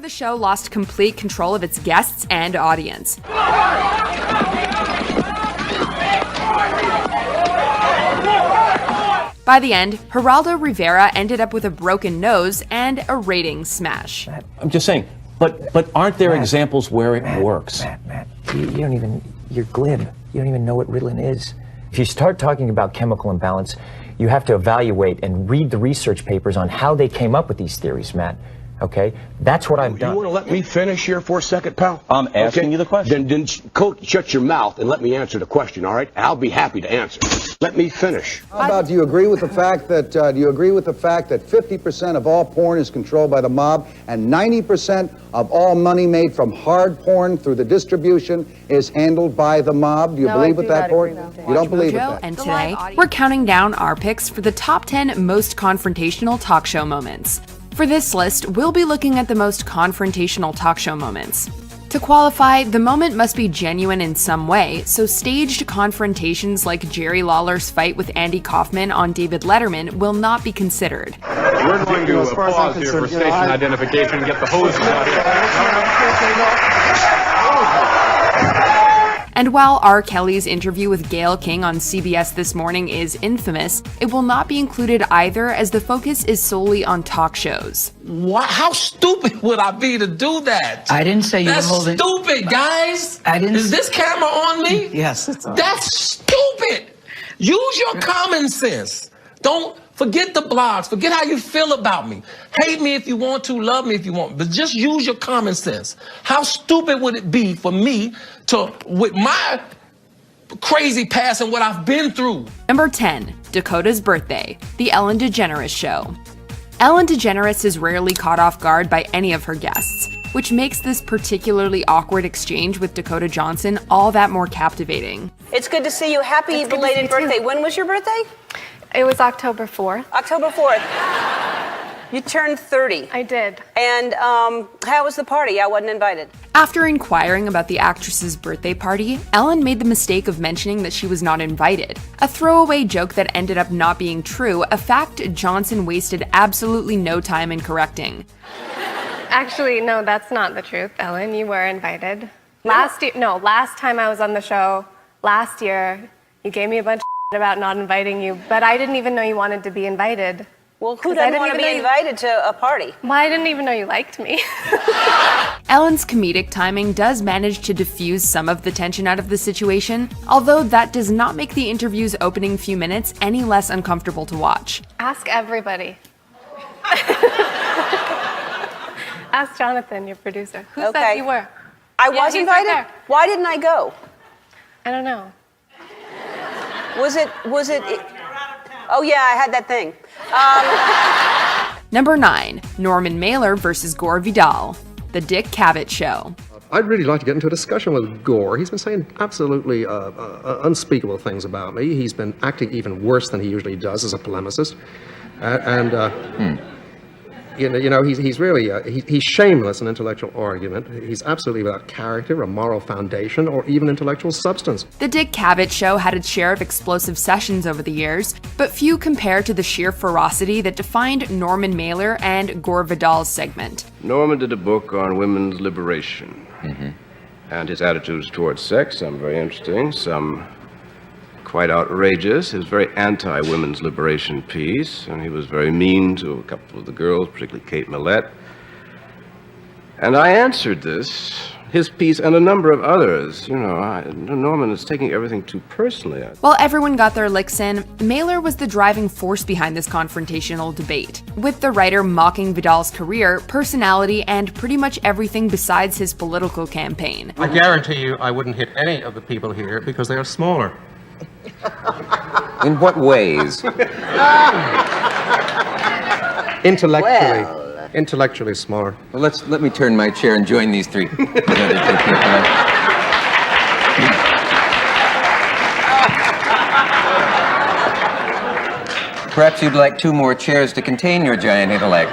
the show lost complete control of its guests and audience. By the end, Geraldo Rivera ended up with a broken nose and a ratings smash. I'm just saying, but aren't there examples where it works? Matt, you're glib. You don't even know what Ritalin is. If you start talking about chemical imbalance, you have to evaluate and read the research papers on how they came up with these theories, Matt. Okay? That's what I've done. You want to let me finish here for a second, pal? I'm asking you the question. Then Coach, shut your mouth and let me answer the question, all right? I'll be happy to answer. Let me finish. How about, do you agree with the fact that 50% of all porn is controlled by the mob and 90% of all money made from hard porn through the distribution is handled by the mob? Do you believe with that, Porn? You don't believe with that? And today, we're counting down our picks for the top 10 most confrontational talk show moments. For this list, we'll be looking at the most confrontational talk show moments. To qualify, the moment must be genuine in some way, so staged confrontations like Jerry Lawler's fight with Andy Kaufman on David Letterman will not be considered. We're going to pause here for station identification and get the hoses out here. And while R. Kelly's interview with Gayle King on CBS This Morning is infamous, it will not be included either, as the focus is solely on talk shows. How stupid would I be to do that? I didn't say you were holding... That's stupid, guys! Is this camera on me? Yes, it's on. That's stupid! Use your common sense. Don't forget the blogs. Forget how you feel about me. Hate me if you want to, love me if you want, but just use your common sense. How stupid would it be for me to, with my crazy past and what I've been through? Number 10, Dakota's birthday, The Ellen DeGeneres Show. Ellen DeGeneres is rarely caught off guard by any of her guests, which makes this particularly awkward exchange with Dakota Johnson all that more captivating. It's good to see you. Happy belated birthday. When was your birthday? It was October 4th. October 4th. You turned 30. I did. And how was the party? I wasn't invited. After inquiring about the actress's birthday party, Ellen made the mistake of mentioning that she was not invited. A throwaway joke that ended up not being true, a fact Johnson wasted absolutely no time in correcting. Actually, no, that's not the truth, Ellen. You were invited. Last time I was on the show, last year, you gave me a bunch of about not inviting you, but I didn't even know you wanted to be invited. Well, who doesn't want to be invited to a party? Well, I didn't even know you liked me. Ellen's comedic timing does manage to diffuse some of the tension out of the situation, although that does not make the interview's opening few minutes any less uncomfortable to watch. Ask everybody. Ask Jonathan, your producer. Who said you were? I was invited? Right. Why didn't I go? I don't know. Was it? Oh yeah, I had that thing. Number 9, Norman Mailer versus Gore Vidal, The Dick Cavett Show. I'd really like to get into a discussion with Gore. He's been saying absolutely unspeakable things about me. He's been acting even worse than he usually does as a polemicist. He's really, he's shameless in intellectual argument. He's absolutely without character, a moral foundation, or even intellectual substance. The Dick Cavett Show had its share of explosive sessions over the years, but few compare to the sheer ferocity that defined Norman Mailer and Gore Vidal's segment. Norman did a book on women's liberation, and his attitudes towards sex, some very interesting, some quite outrageous. He was very anti-women's liberation piece, and he was very mean to a couple of the girls, particularly Kate Millett. And I answered his piece, and a number of others. Norman is taking everything too personally. While everyone got their licks in, Mailer was the driving force behind this confrontational debate, with the writer mocking Vidal's career, personality, and pretty much everything besides his political campaign. I guarantee you I wouldn't hit any of the people here because they are smaller. In what ways? Intellectually smaller. Well, let me turn my chair and join these three. Perhaps you'd like 2 more chairs to contain your giant intellect.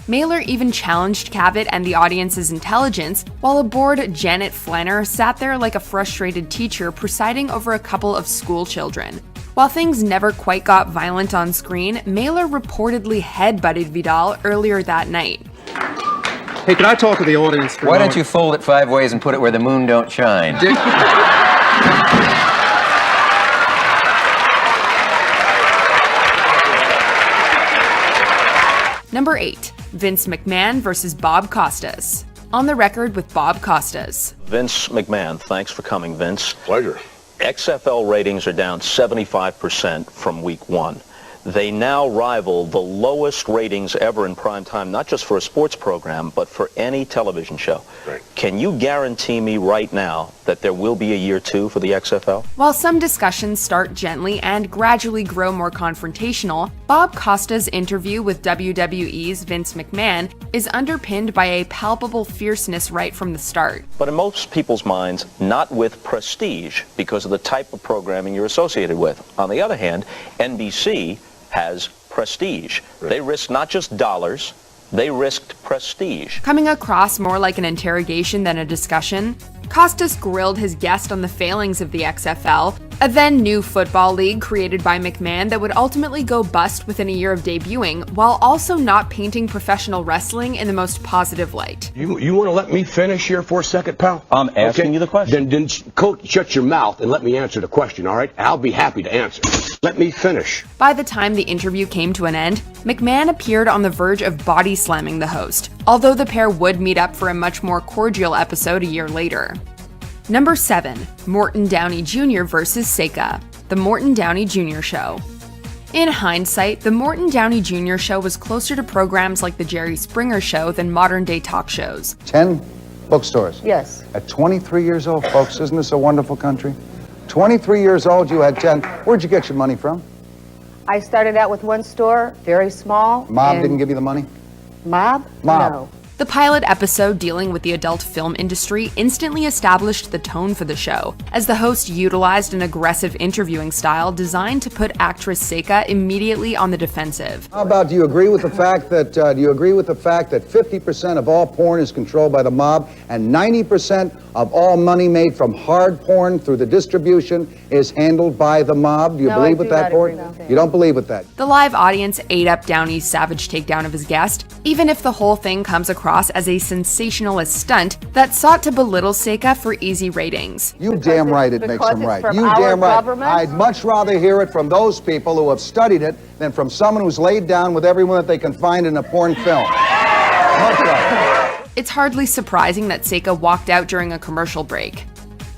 Mailer even challenged Cavett and the audience's intelligence, while aboard Janet Flanner sat there like a frustrated teacher presiding over a couple of school children. While things never quite got violent on screen, Mailer reportedly headbutted Vidal earlier that night. Hey, can I talk to the audience for a Why moment? don't you fold it 5 ways and put it where the moon don't shine? Number 8. Vince McMahon versus Bob Costas. On the record with Bob Costas. Vince McMahon, thanks for coming, Vince. Pleasure. XFL ratings are down 75% from week 1. They now rival the lowest ratings ever in prime time, not just for a sports program, but for any television show. Right. Can you guarantee me right now that there will be a year 2 for the XFL? While some discussions start gently and gradually grow more confrontational, Bob Costa's interview with WWE's Vince McMahon is underpinned by a palpable fierceness right from the start. But in most people's minds, not with prestige because of the type of programming you're associated with. On the other hand, NBC has prestige. Right. They risk not just dollars, they risked prestige. Coming across more like an interrogation than a discussion, Costas grilled his guest on the failings of the XFL, a then new football league created by McMahon that would ultimately go bust within a year of debuting, while also not painting professional wrestling in the most positive light. You want to let me finish here for a second, pal? I'm asking you the question. Then Coach, shut your mouth and let me answer the question, all right? I'll be happy to answer. Let me finish. By the time the interview came to an end, McMahon appeared on the verge of body slamming the host, although the pair would meet up for a much more cordial episode a year later. Number 7. Morton Downey Jr. versus Seika. The Morton Downey Jr. Show. In hindsight, the Morton Downey Jr. Show was closer to programs like the Jerry Springer Show than modern-day talk shows. 10 bookstores. Yes. At 23 years old, folks, isn't this a wonderful country? 23 years old, you had 10. Where'd you get your money from? I started out with one store, very small. Mob didn't give you the money? Mob? Mob. No. The pilot episode dealing with the adult film industry instantly established the tone for the show, as the host utilized an aggressive interviewing style designed to put actress Seika immediately on the defensive. How about, do you agree with the fact that 50% of all porn is controlled by the mob, and 90% of all money made from hard porn through the distribution is handled by the mob? Do you believe with that, Port? You don't believe with that? The live audience ate up Downey's savage takedown of his guest, even if the whole thing comes across as a sensationalist stunt that sought to belittle Seika for easy ratings. You damn right it makes them right. You damn right. I'd much rather hear it from those people who have studied it than from someone who's laid down with everyone that they can find in a porn film. Much rather. It's hardly surprising that Seika walked out during a commercial break.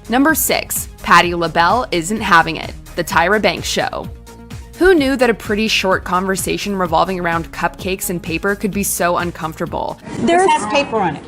Number 6. Patti LaBelle isn't having it. The Tyra Banks Show. Who knew that a pretty short conversation revolving around cupcakes and paper could be so uncomfortable? This has paper on it.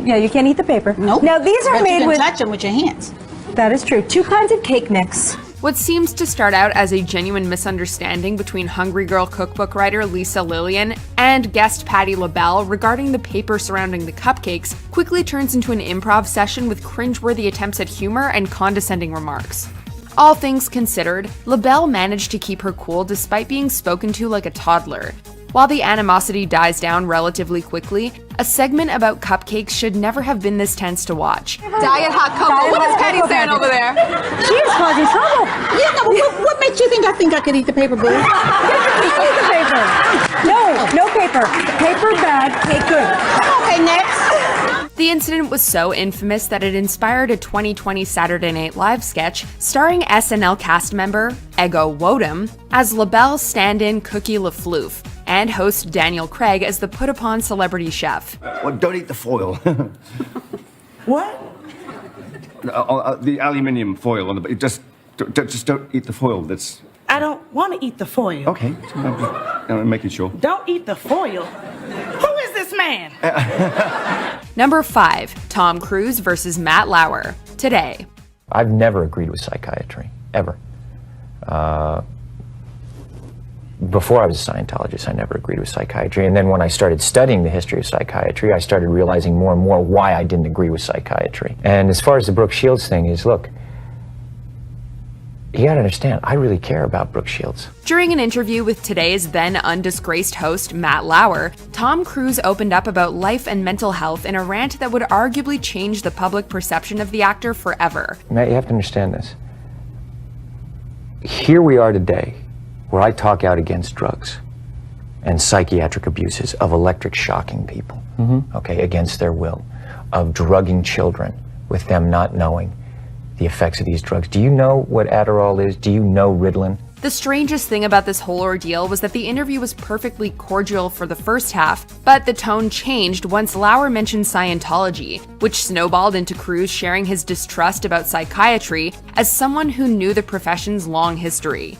Yeah, you can't eat the paper. Nope. Now these are but made you can with. touch them with your hands. That is true. 2 kinds of cake mix. What seems to start out as a genuine misunderstanding between Hungry Girl cookbook writer Lisa Lillian and guest Patti LaBelle regarding the paper surrounding the cupcakes quickly turns into an improv session with cringeworthy attempts at humor and condescending remarks. All things considered, LaBelle managed to keep her cool despite being spoken to like a toddler. While the animosity dies down relatively quickly, a segment about cupcakes should never have been this tense to watch. Diet hot cocoa. What is Patty saying over there? She is causing trouble. Yeah, no, what makes you think I could eat the paper, boo? Eat the paper. No paper. Paper bad, cake good. Okay, next. The incident was so infamous that it inspired a 2020 Saturday Night Live sketch starring SNL cast member Ego Wodum as LaBelle's stand-in Cookie LaFloof, and host Daniel Craig as the put-upon celebrity chef. Well, don't eat the foil. What? The aluminium foil on the. Just don't eat the foil. That's. I don't want to eat the foil. Okay. I'm making sure. Don't eat the foil. Who is this man? Number 5. Tom Cruise versus Matt Lauer. Today. I've never agreed with psychiatry, ever. Before I was a Scientologist, I never agreed with psychiatry. And then when I started studying the history of psychiatry, I started realizing more and more why I didn't agree with psychiatry. And as far as the Brooke Shields thing is, look, you gotta understand, I really care about Brooke Shields. During an interview with Today's then undisgraced host, Matt Lauer, Tom Cruise opened up about life and mental health in a rant that would arguably change the public perception of the actor forever. Matt, you have to understand this. Here we are today, where I talk out against drugs and psychiatric abuses, of electric shocking people, okay, against their will, of drugging children with them not knowing the effects of these drugs. Do you know what Adderall is? Do you know Ritalin? The strangest thing about this whole ordeal was that the interview was perfectly cordial for the first half, but the tone changed once Lauer mentioned Scientology, which snowballed into Cruz sharing his distrust about psychiatry as someone who knew the profession's long history.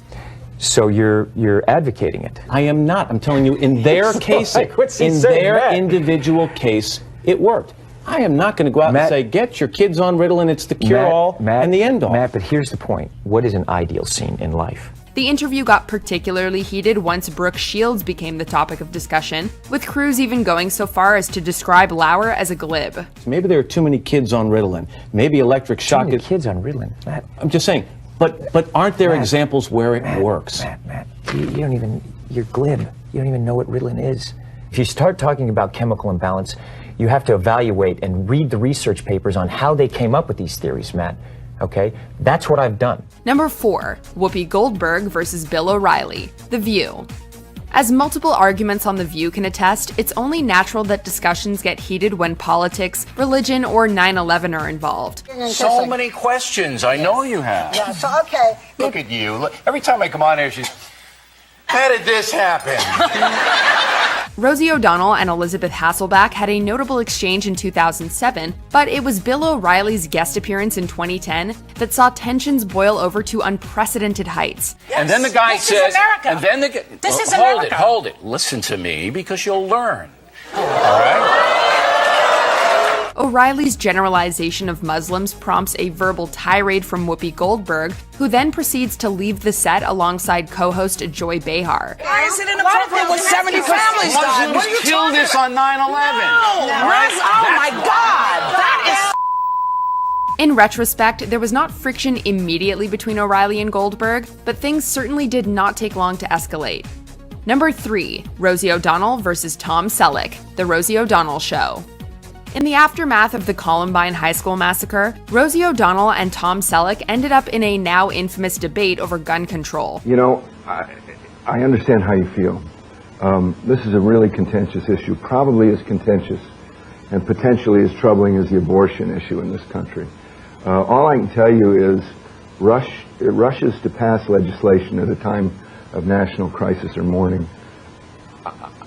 So you're advocating it? I am not. I'm telling you, in their case, in their individual case, it worked. I am not going to go out and say, get your kids on Ritalin, it's the cure-all and the end-all. Matt, but here's the point. What is an ideal scene in life? The interview got particularly heated once Brooke Shields became the topic of discussion, with Cruz even going so far as to describe Lauer as a glib. Maybe there are too many kids on Ritalin. Maybe electric shock Too many kids on Ritalin, Matt. I'm just saying, but aren't there examples where it works? Matt, you're glib. You don't even know what Ritalin is. If you start talking about chemical imbalance, you have to evaluate and read the research papers on how they came up with these theories, Matt. Okay? That's what I've done. Number 4, Whoopi Goldberg versus Bill O'Reilly, The View. As multiple arguments on The View can attest, it's only natural that discussions get heated when politics, religion, or 9/11 are involved. So many questions. I know you have. Yeah, so okay. Look at you. Look, every time I come on here, she's, how did this happen? Rosie O'Donnell and Elizabeth Hasselbeck had a notable exchange in 2007, but it was Bill O'Reilly's guest appearance in 2010 that saw tensions boil over to unprecedented heights. Yes, and then the guy says, and then the This is hold America. hold it. Listen to me because you'll learn. All right? O'Reilly's generalization of Muslims prompts a verbal tirade from Whoopi Goldberg, who then proceeds to leave the set alongside co-host Joy Behar. Why is it inappropriate when 70 families died? Muslims killed us on 9/11. No, oh my God, that is. In retrospect, there was not friction immediately between O'Reilly and Goldberg, but things certainly did not take long to escalate. Number 3, Rosie O'Donnell versus Tom Selleck, The Rosie O'Donnell Show. In the aftermath of the Columbine High School massacre, Rosie O'Donnell and Tom Selleck ended up in a now infamous debate over gun control. You know, I understand how you feel. This is a really contentious issue, probably as contentious and potentially as troubling as the abortion issue in this country. All I can tell you is it rushes to pass legislation at a time of national crisis or mourning.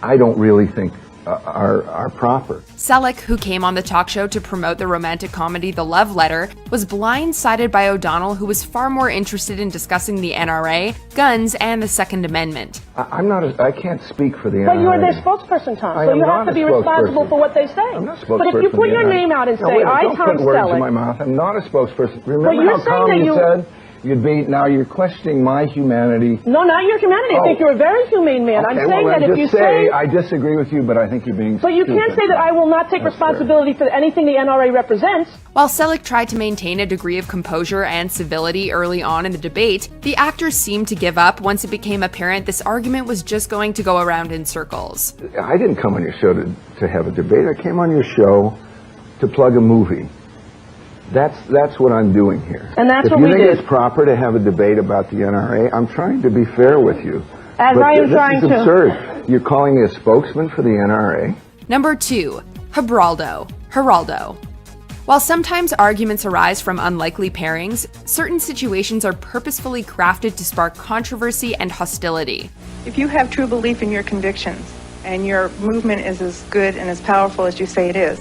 I don't really think are proper. Selleck, who came on the talk show to promote the romantic comedy The Love Letter, was blindsided by O'Donnell, who was far more interested in discussing the NRA, guns, and the Second Amendment. I can't speak for the NRA. But you're their spokesperson, Tom, so you have to be responsible for what they say. I'm not a spokesperson. But if you put your name out and say, don't put words in my mouth. I'm not a spokesperson. Remember how calm you said you'd be? Now you're questioning my humanity. No, not your humanity. I think you're a very humane man. Okay, I'm saying that if you say... I disagree with you, but I think you're being But you can't say that I will not take responsibility for anything the NRA represents. While Selleck tried to maintain a degree of composure and civility early on in the debate, the actors seemed to give up once it became apparent this argument was just going to go around in circles. I didn't come on your show to have a debate. I came on your show to plug a movie. That's what I'm doing here. And that's what we did. If you think it's proper to have a debate about the NRA, I'm trying to be fair with you. As I am trying to. This is absurd. You're calling me a spokesman for the NRA? Number 2, Geraldo. While sometimes arguments arise from unlikely pairings, certain situations are purposefully crafted to spark controversy and hostility. If you have true belief in your convictions and your movement is as good and as powerful as you say it is,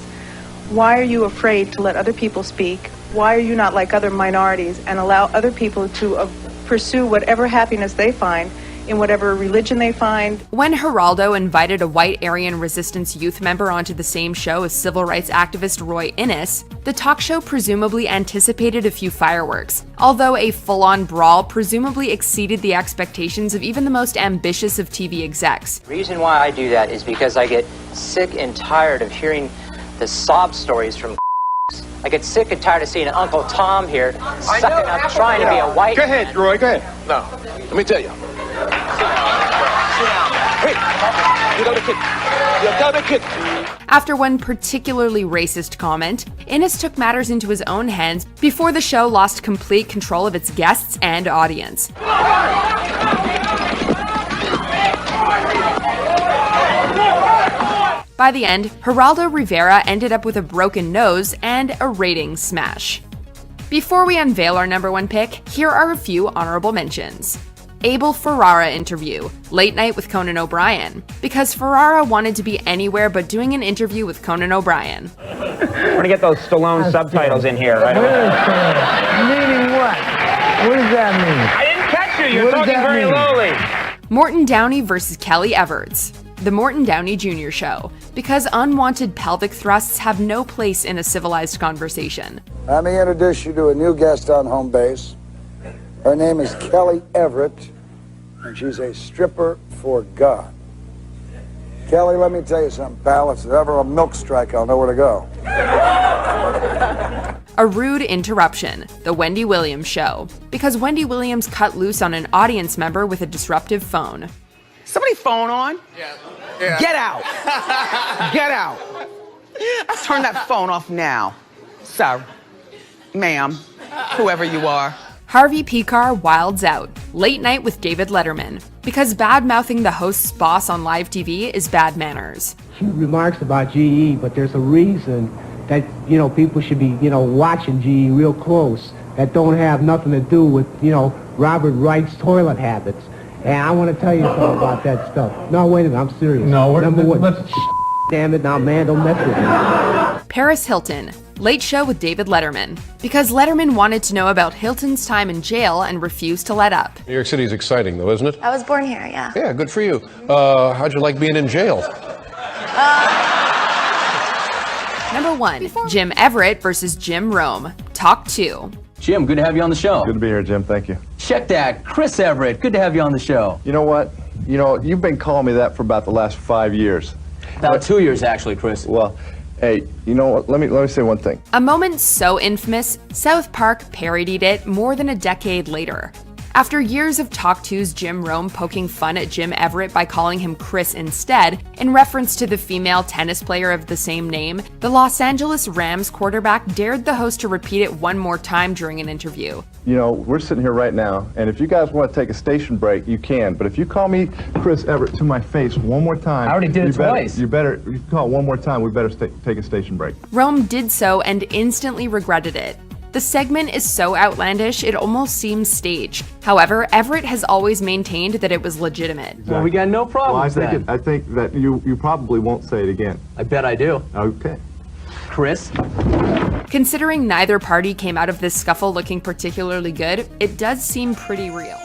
why are you afraid to let other people speak? Why are you not like other minorities and allow other people to pursue whatever happiness they find in whatever religion they find? When Geraldo invited a white Aryan resistance youth member onto the same show as civil rights activist Roy Innis, the talk show presumably anticipated a few fireworks, although a full-on brawl presumably exceeded the expectations of even the most ambitious of TV execs. The reason why I do that is because I get sick and tired of hearing the sob stories from I get sick and tired of seeing Uncle Tom here sucking up, trying to be a white... Go ahead, Roy, go ahead. No, let me tell you. Sit down. Hey, After one particularly racist comment, Innes took matters into his own hands before the show lost complete control of its guests and audience. By the end, Geraldo Rivera ended up with a broken nose and a ratings smash. Before we unveil our number one pick, here are a few honorable mentions. Abel Ferrara interview, Late Night with Conan O'Brien, because Ferrara wanted to be anywhere but doing an interview with Conan O'Brien. We're gonna get those Stallone subtitles in here, right away. Meaning what? What does that mean? I didn't catch you. You're talking very lowly. Morton Downey versus Kelly Everts, The Morton Downey Jr. Show, because unwanted pelvic thrusts have no place in a civilized conversation. Let me introduce you to a new guest on home base. Her name is Kelly Everett, and she's a stripper for God. Kelly, let me tell you something, pal. If there's ever a milk strike, I'll know where to go. A rude interruption, The Wendy Williams Show, because Wendy Williams cut loose on an audience member with a disruptive phone. Somebody phone on? Yeah. Get out. Get out. Turn that phone off now. Sir, ma'am, whoever you are. Harvey Picar wilds out, Late Night with David Letterman, because bad-mouthing the host's boss on live TV is bad manners. She remarks about GE, but there's a reason that, people should be, watching GE real close that don't have nothing to do with, Robert Wright's toilet habits. And I want to tell you something about that stuff. No, wait a minute, I'm serious. No, Number one, damn it, now, man, don't mess with me. Paris Hilton, Late Show with David Letterman, because Letterman wanted to know about Hilton's time in jail and refused to let up. New York City is exciting, though, isn't it? I was born here, yeah. Yeah, good for you. How'd you like being in jail? Number 1, Jim Everett versus Jim Rome, Talk 2. Jim, good to have you on the show. Good to be here, Jim. Thank you. Check that. Chris Everett, good to have you on the show. You know what? You've been calling me that for about the last 5 years. About 2 years, actually, Chris. Well, hey, you know what? Let me say one thing. A moment so infamous, South Park parodied it more than a decade later. After years of Talk 2's Jim Rome poking fun at Jim Everett by calling him Chris instead, in reference to the female tennis player of the same name, the Los Angeles Rams quarterback dared the host to repeat it one more time during an interview. We're sitting here right now, and if you guys want to take a station break, you can. But if you call me Chris Everett to my face one more time... I already did it twice. You call it one more time, we better take a station break. Rome did so and instantly regretted it. The segment is so outlandish, it almost seems staged. However, Everett has always maintained that it was legitimate. Exactly. Well, we got no problems then. I think that you probably won't say it again. I bet I do. Okay. Chris? Considering neither party came out of this scuffle looking particularly good, it does seem pretty real.